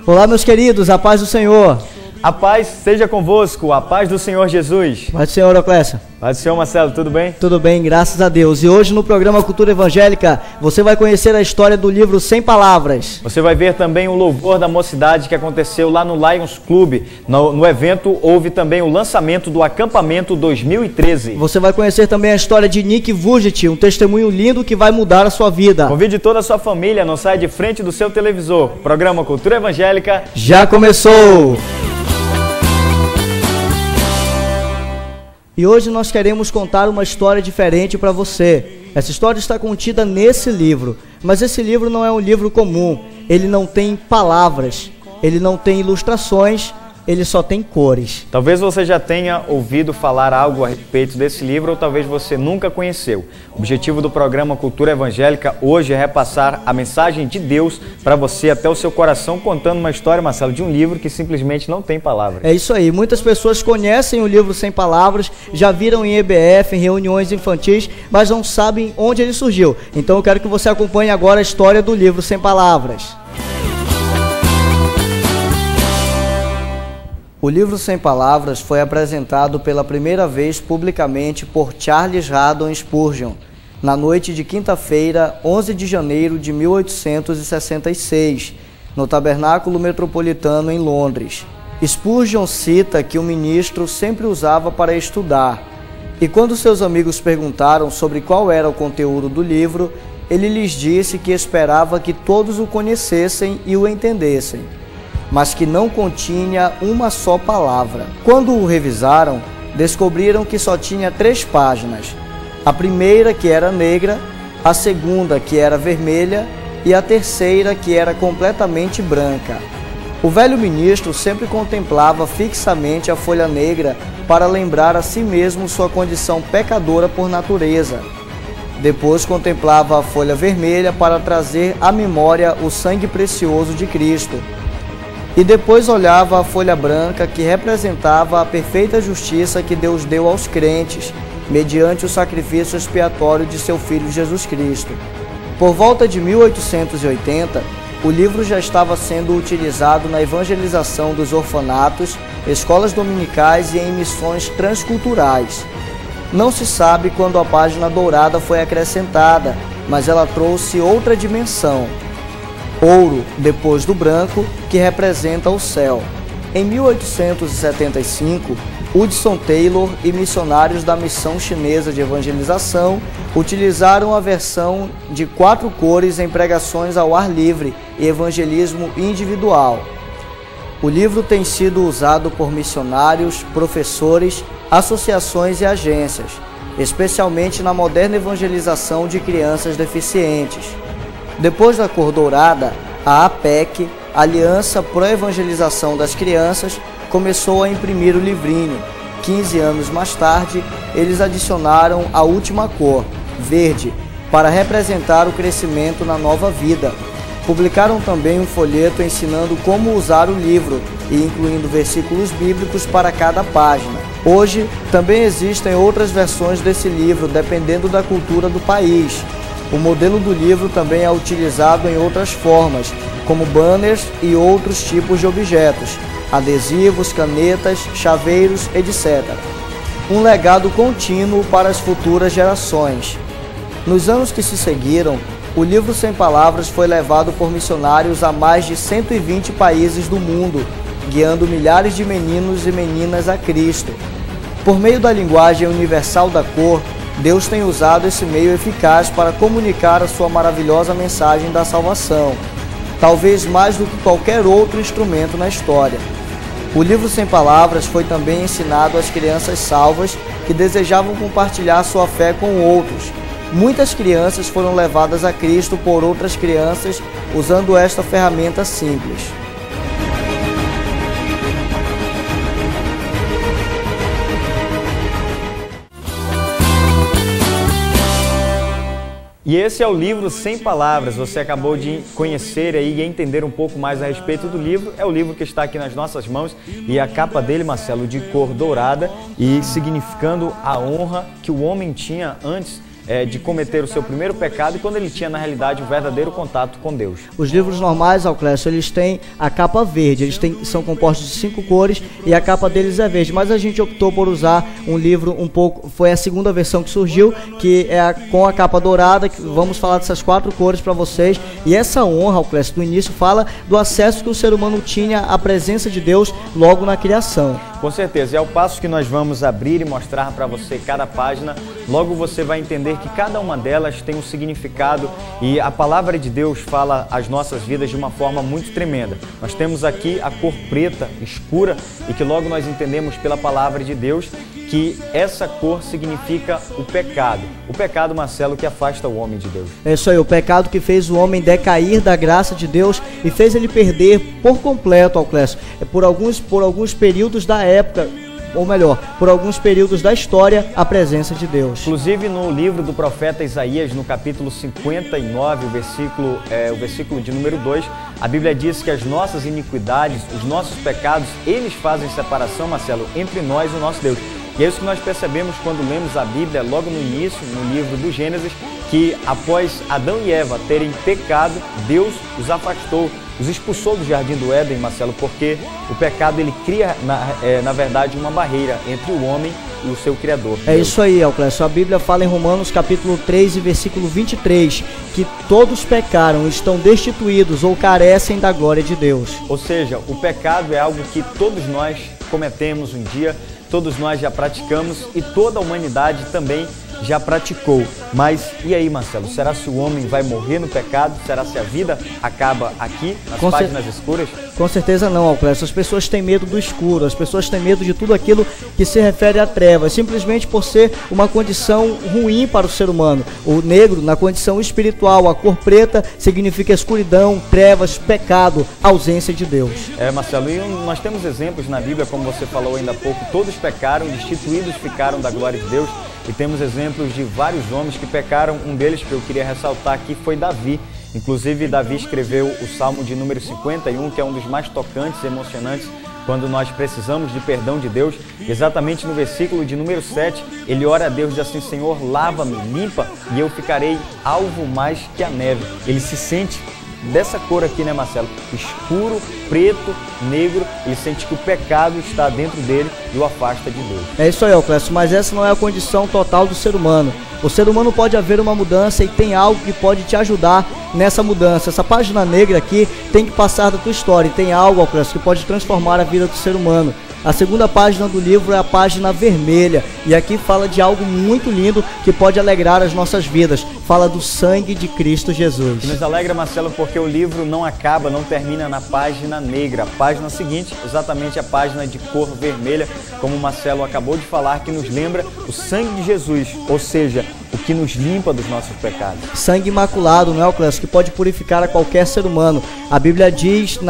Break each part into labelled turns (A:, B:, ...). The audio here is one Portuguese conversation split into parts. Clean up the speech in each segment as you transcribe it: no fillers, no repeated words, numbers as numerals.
A: Olá, meus queridos, a paz do Senhor.
B: A paz seja convosco, a paz do Senhor Jesus.
A: Paz do Senhor, Oclécio.
B: Paz do Senhor, Marcelo, tudo bem?
A: Tudo bem, graças a Deus. E hoje no programa Cultura Evangélica, você vai conhecer a história do livro Sem Palavras.
B: Você vai ver também o louvor da mocidade que aconteceu lá no Lions Club. No evento houve também o lançamento do acampamento 2013.
A: Você vai conhecer também a história de Nick Vujicic, um testemunho lindo que vai mudar a sua vida.
B: Convide toda a sua família, não saia de frente do seu televisor. O programa Cultura Evangélica
A: já começou! E hoje nós queremos contar uma história diferente para você. Essa história está contida nesse livro, mas esse livro não é um livro comum. Ele não tem palavras, ele não tem ilustrações, ele só tem cores.
B: Talvez você já tenha ouvido falar algo a respeito desse livro ou talvez você nunca conheceu. O objetivo do programa Cultura Evangélica hoje é repassar a mensagem de Deus para você até o seu coração, contando uma história, Marcelo, de um livro que simplesmente não tem palavras.
A: É isso aí. Muitas pessoas conhecem o livro Sem Palavras, já viram em EBF, em reuniões infantis, mas não sabem onde ele surgiu. Então eu quero que você acompanhe agora a história do livro Sem Palavras. O livro Sem Palavras foi apresentado pela primeira vez publicamente por Charles Haddon Spurgeon, na noite de quinta-feira, 11 de janeiro de 1866, no Tabernáculo Metropolitano em Londres. Spurgeon cita que o ministro sempre usava para estudar, e quando seus amigos perguntaram sobre qual era o conteúdo do livro, ele lhes disse que esperava que todos o conhecessem e o entendessem, mas que não continha uma só palavra. Quando o revisaram, descobriram que só tinha 3 páginas. A primeira, que era negra, a segunda, que era vermelha, e a terceira, que era completamente branca. O velho ministro sempre contemplava fixamente a folha negra para lembrar a si mesmo sua condição pecadora por natureza. Depois contemplava a folha vermelha para trazer à memória o sangue precioso de Cristo. E depois olhava a folha branca, que representava a perfeita justiça que Deus deu aos crentes, mediante o sacrifício expiatório de seu Filho Jesus Cristo. Por volta de 1880, o livro já estava sendo utilizado na evangelização dos orfanatos, escolas dominicais e em missões transculturais. Não se sabe quando a página dourada foi acrescentada, mas ela trouxe outra dimensão. Ouro, depois do branco, que representa o céu. Em 1875, Hudson Taylor e missionários da missão chinesa de evangelização utilizaram a versão de 4 cores em pregações ao ar livre e evangelismo individual. O livro tem sido usado por missionários, professores, associações e agências, especialmente na moderna evangelização de crianças deficientes. Depois da cor dourada, a APEC, Aliança Pro Evangelização das Crianças, começou a imprimir o livrinho. 15 anos mais tarde, eles adicionaram a última cor, verde, para representar o crescimento na nova vida. Publicaram também um folheto ensinando como usar o livro e incluindo versículos bíblicos para cada página. Hoje, também existem outras versões desse livro, dependendo da cultura do país. O modelo do livro também é utilizado em outras formas, como banners e outros tipos de objetos, adesivos, canetas, chaveiros, etc. Um legado contínuo para as futuras gerações. Nos anos que se seguiram, o livro Sem Palavras foi levado por missionários a mais de 120 países do mundo, guiando milhares de meninos e meninas a Cristo. Por meio da linguagem universal da cor, Deus tem usado esse meio eficaz para comunicar a sua maravilhosa mensagem da salvação, talvez mais do que qualquer outro instrumento na história. O livro Sem Palavras foi também ensinado às crianças salvas que desejavam compartilhar sua fé com outros. Muitas crianças foram levadas a Cristo por outras crianças usando esta ferramenta simples.
B: E esse é o livro Sem Palavras. Você acabou de conhecer aí e entender um pouco mais a respeito do livro. É o livro que está aqui nas nossas mãos e a capa dele, Marcelo, de cor dourada e significando a honra que o homem tinha antes de cometer o seu primeiro pecado e quando ele tinha, na realidade, o verdadeiro contato com Deus.
A: Os livros normais, Auclécio, eles têm a capa verde, são compostos de 5 cores e a capa deles é verde, mas a gente optou por usar um livro foi a segunda versão que surgiu, que é com a capa dourada, que vamos falar dessas 4 cores para vocês. E essa honra, Auclécio, do início fala do acesso que o ser humano tinha à presença de Deus logo na criação.
B: Com certeza, e ao passo que nós vamos abrir e mostrar para você cada página, logo você vai entender que cada uma delas tem um significado e a palavra de Deus fala as nossas vidas de uma forma muito tremenda. Nós temos aqui a cor preta, escura, e que logo nós entendemos pela palavra de Deus que essa cor significa o pecado. O pecado, Marcelo, que afasta o homem de Deus. É
A: isso aí, o pecado que fez o homem decair da graça de Deus e fez ele perder por completo, Auclécio, por alguns períodos da época, ou melhor, por alguns períodos da história, a presença de Deus.
B: Inclusive no livro do profeta Isaías, no capítulo 59, o versículo de número 2, a Bíblia diz que as nossas iniquidades, os nossos pecados, eles fazem separação, Marcelo, entre nós e o nosso Deus. E é isso que nós percebemos quando lemos a Bíblia, logo no início, no livro do Gênesis, que após Adão e Eva terem pecado, Deus os afastou, os expulsou do Jardim do Éden, Marcelo, porque o pecado ele cria, na verdade, uma barreira entre o homem e o seu Criador.
A: É isso aí, Auclécio. A Bíblia fala em Romanos capítulo 3 e versículo 23, que todos pecaram e estão destituídos ou carecem da glória de Deus.
B: Ou seja, o pecado é algo que todos nós cometemos um dia, todos nós já praticamos e toda a humanidade também já praticou. Mas e aí, Marcelo, será se o homem vai morrer no pecado? Será se a vida acaba aqui, nas páginas escuras?
A: Com certeza não, Auclécio. As pessoas têm medo do escuro, as pessoas têm medo de tudo aquilo que se refere a trevas, simplesmente por ser uma condição ruim para o ser humano. O negro, na condição espiritual, a cor preta significa escuridão, trevas, pecado, ausência de Deus.
B: Marcelo, e nós temos exemplos na Bíblia, como você falou ainda há pouco, todos pecaram, destituídos ficaram da glória de Deus. E temos exemplos de vários homens que pecaram. Um deles que eu queria ressaltar aqui foi Davi. Inclusive, Davi escreveu o Salmo de número 51, que é um dos mais tocantes e emocionantes quando nós precisamos de perdão de Deus. Exatamente no versículo de número 7, ele ora a Deus e diz assim: Senhor, lava-me, limpa, e eu ficarei alvo mais que a neve. Ele se sente dessa cor aqui, né, Marcelo? Escuro, preto, negro. Ele sente que o pecado está dentro dele e o afasta de Deus.
A: É isso aí, Auclécio, mas essa não é a condição total do ser humano. O ser humano pode haver uma mudança e tem algo que pode te ajudar nessa mudança. Essa página negra aqui tem que passar da tua história e tem algo, Auclécio, que pode transformar a vida do ser humano. A segunda página do livro é a página vermelha e aqui fala de algo muito lindo que pode alegrar as nossas vidas. Fala do sangue de Cristo Jesus.
B: E nos alegra, Marcelo, porque o livro não acaba, não termina na página negra. A página seguinte, exatamente a página de cor vermelha, como o Marcelo acabou de falar, que nos lembra o sangue de Jesus, ou seja, o que nos limpa dos nossos pecados.
A: Sangue imaculado, não é, Auclécio, que pode purificar a qualquer ser humano. A Bíblia diz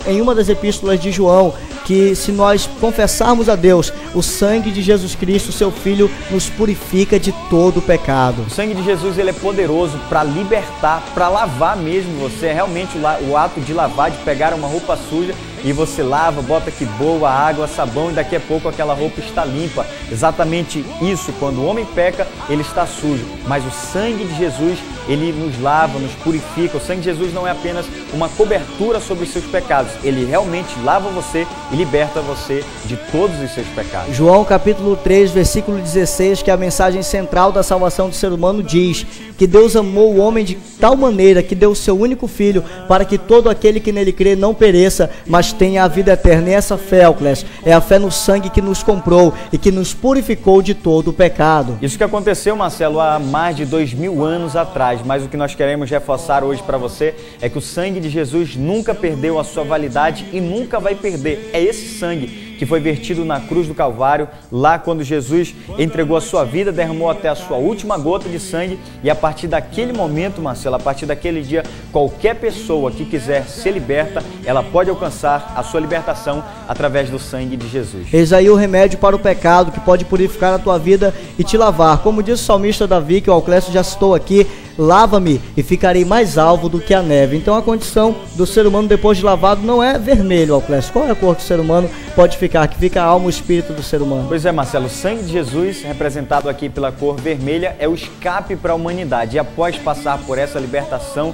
A: em uma das epístolas de João que se nós confessarmos a Deus, o sangue de Jesus Cristo, seu Filho, nos purifica de todo o pecado.
B: O sangue de Jesus, ele é poderoso para libertar, para lavar mesmo você. É realmente o ato de lavar, de pegar uma roupa suja e você lava, bota que boa, água, sabão, e daqui a pouco aquela roupa está limpa. Exatamente isso, quando o homem peca, ele está sujo. Mas o sangue de Jesus, ele nos lava, nos purifica. O sangue de Jesus não é apenas uma cobertura sobre os seus pecados. Ele realmente lava você e liberta você de todos os seus pecados.
A: João capítulo 3, versículo 16, que é a mensagem central da salvação do ser humano, diz que Deus amou o homem de tal maneira que deu o seu único filho para que todo aquele que nele crê não pereça, mas tenha a vida eterna. E essa fé, Auclécio, é a fé no sangue que nos comprou e que nos purificou de todo o pecado.
B: Isso que aconteceu, Marcelo, há mais de 2000 anos atrás, mas o que nós queremos reforçar hoje para você é que o sangue de Jesus nunca perdeu a sua validade e nunca vai perder. É esse sangue que foi vertido na cruz do Calvário, lá quando Jesus entregou a sua vida, derramou até a sua última gota de sangue, e a partir daquele momento, Marcelo, a partir daquele dia, qualquer pessoa que quiser ser liberta, ela pode alcançar a sua libertação através do sangue de Jesus.
A: Eis aí o remédio para o pecado, que pode purificar a tua vida e te lavar. Como diz o salmista Davi, que o Auclécio já citou aqui, lava-me e ficarei mais alvo do que a neve. Então a condição do ser humano depois de lavado não é vermelho, Auclésio. Qual é a cor que o ser humano pode ficar? Que fica a alma e o espírito do ser humano.
B: Pois é, Marcelo, o sangue de Jesus, representado aqui pela cor vermelha, é o escape para a humanidade. E após passar por essa libertação,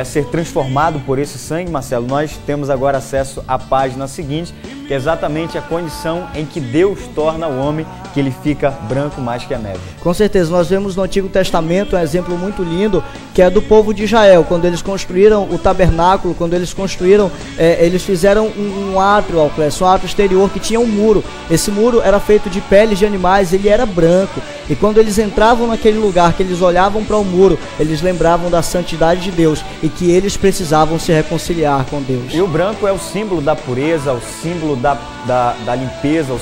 B: ser transformado por esse sangue, Marcelo, nós temos agora acesso à página seguinte, que é exatamente a condição em que Deus torna o homem, que ele fica branco mais que a neve.
A: Com certeza, nós vemos no Antigo Testamento um exemplo muito lindo, que é do povo de Israel, quando eles construíram o tabernáculo, quando eles construíram, eles fizeram um átrio, Auclésio, um átrio exterior que tinha um muro. Esse muro era feito de peles de animais, ele era branco. E quando eles entravam naquele lugar, que eles olhavam para o muro, eles lembravam da santidade de Deus e que eles precisavam se reconciliar com Deus.
B: E o branco é o símbolo da pureza, o símbolo da limpeza, o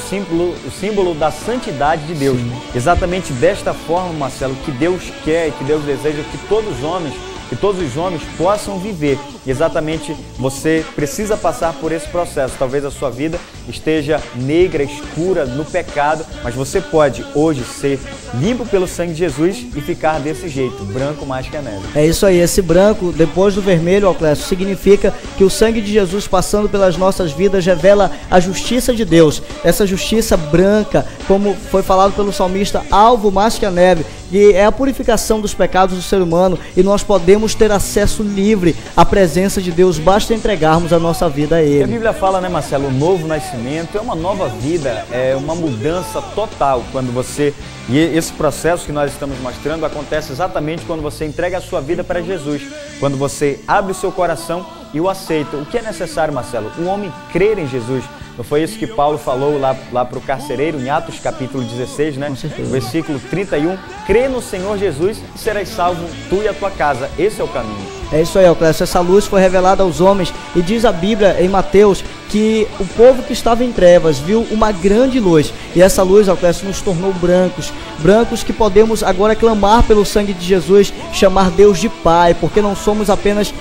B: símbolo da santidade de Deus. Sim. Exatamente desta forma, Marcelo, que Deus quer e que Deus deseja que todos os homens possam viver. Exatamente, você precisa passar por esse processo. Talvez a sua vida esteja negra, escura, no pecado, mas você pode hoje ser limpo pelo sangue de Jesus e ficar desse jeito, branco mais que a neve.
A: É isso aí, esse branco, depois do vermelho, Auclésio, significa que o sangue de Jesus passando pelas nossas vidas revela a justiça de Deus. Essa justiça branca, como foi falado pelo salmista, alvo mais que a neve, que é a purificação dos pecados do ser humano, e nós podemos ter acesso livre à presença de Deus, basta entregarmos a nossa vida a Ele.
B: E a Bíblia fala, né, Marcelo, o novo nascimento é uma nova vida, é uma mudança total quando você... E esse processo que nós estamos mostrando acontece exatamente quando você entrega a sua vida para Jesus, quando você abre o seu coração e o aceita. O que é necessário, Marcelo? Um homem crer em Jesus. Não foi isso que Paulo falou lá para o carcereiro, em Atos capítulo 16, né? Versículo 31. Crê no Senhor Jesus e serás salvo tu e a tua casa. Esse é o caminho.
A: É isso aí, Auclésio. Essa luz foi revelada aos homens e diz a Bíblia em Mateus que o povo que estava em trevas viu uma grande luz. E essa luz, Auclésio, nos tornou brancos. Brancos que podemos agora clamar pelo sangue de Jesus, chamar Deus de Pai, porque não somos apenas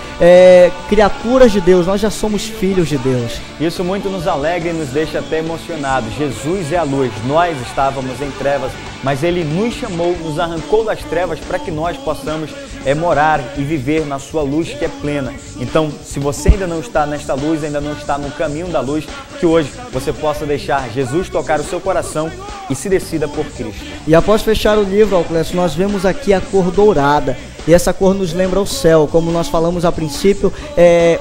A: criaturas de Deus, nós já somos filhos de Deus.
B: Isso muito nos alegra e nos deixa até emocionados. Jesus é a luz, nós estávamos em trevas, mas Ele nos chamou, nos arrancou das trevas para que nós possamos morar e viver na sua luz que é plena. Então, se você ainda não está nesta luz, ainda não está no caminho da luz, que hoje você possa deixar Jesus tocar o seu coração e se decida por Cristo.
A: E após fechar o livro, Auclésio, nós vemos aqui a cor dourada. E essa cor nos lembra o céu, como nós falamos a princípio,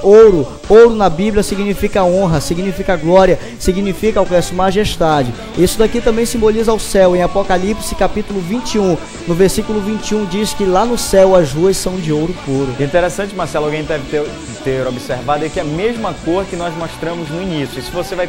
A: ouro. Ouro na Bíblia significa honra, significa glória, significa, Auclésio, majestade. Isso daqui também simboliza o céu. Em Apocalipse capítulo 21, no versículo 21, diz que lá no céu as ruas são de ouro puro.
B: Interessante, Marcelo, alguém deve ter observado que é a mesma cor que nós mostramos no início. E se você vai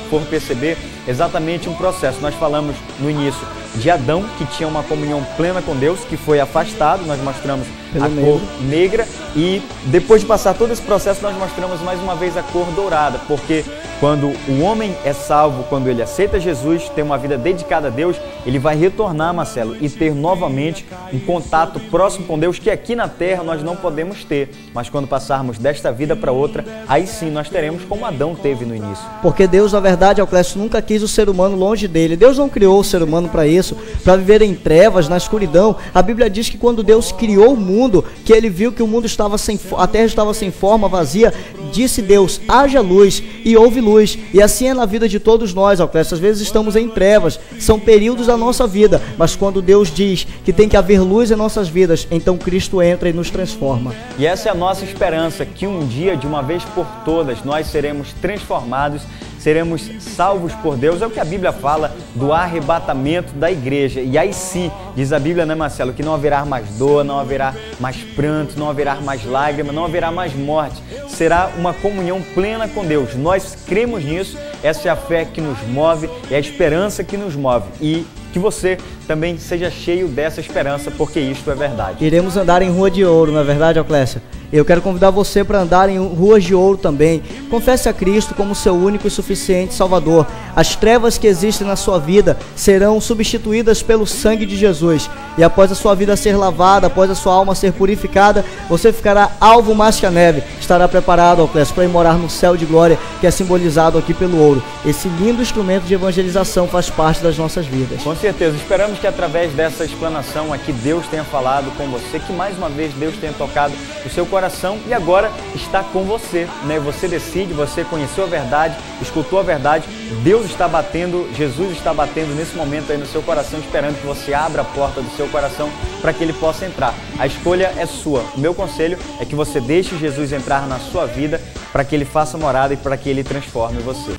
B: for perceber, exatamente um processo. Nós falamos no início de Adão, que tinha uma comunhão plena com Deus, que foi afastado, nós mostramos a cor negra, e depois de passar todo esse processo, nós mostramos mais uma vez a cor dourada, porque quando o homem é salvo, quando ele aceita Jesus, tem uma vida dedicada a Deus, ele vai retornar, Marcelo, e ter novamente um contato próximo com Deus, que aqui na terra nós não podemos ter, mas quando passarmos desta vida para outra, aí sim nós teremos como Adão teve no início.
A: Porque Deus, na verdade, Auclésio, nunca quis o ser humano longe dele. Deus não criou o ser humano para isso, para viver em trevas, na escuridão. A Bíblia diz que quando Deus criou o mundo, que ele viu que o mundo estava a terra estava sem forma, vazia, disse Deus, haja luz, e houve luz. E assim é na vida de todos nós, Auclésio. Às vezes estamos em trevas, são períodos da nossa vida, mas quando Deus diz que tem que haver luz em nossas vidas, então Cristo entra e nos transforma.
B: E essa é a nossa esperança, que um dia, de uma vez por todas, nós seremos transformados, seremos salvos por Deus. É o que a Bíblia fala do arrebatamento da igreja. E aí sim, diz a Bíblia, né, Marcelo, que não haverá mais dor, não haverá mais pranto, não haverá mais lágrima, não haverá mais morte. Será uma comunhão plena com Deus. Nós cremos nisso, essa é a fé que nos move, é a esperança que nos move. E que você também seja cheio dessa esperança, porque isto é verdade.
A: Iremos andar em rua de ouro, não é verdade, Auclésio? Eu quero convidar você para andar em ruas de ouro também. Confesse a Cristo como seu único e suficiente Salvador. as trevas que existem na sua vida serão substituídas pelo sangue de Jesus. E após a sua vida ser lavada, após a sua alma ser purificada, você ficará alvo mais que a neve. Estará preparado, Clécio, para ir morar no céu de glória, que é simbolizado aqui pelo ouro. Esse lindo instrumento de evangelização faz parte das nossas vidas.
B: Com certeza. Esperamos que através dessa explanação aqui Deus tenha falado com você, que mais uma vez Deus tenha tocado o seu coração e agora está com você, né? Você decide, você conheceu a verdade, escutou a verdade, Deus está batendo, Jesus está batendo nesse momento aí no seu coração, esperando que você abra a porta do seu coração para que ele possa entrar. A escolha é sua. O meu conselho é que você deixe Jesus entrar na sua vida para que ele faça morada e para que ele transforme você.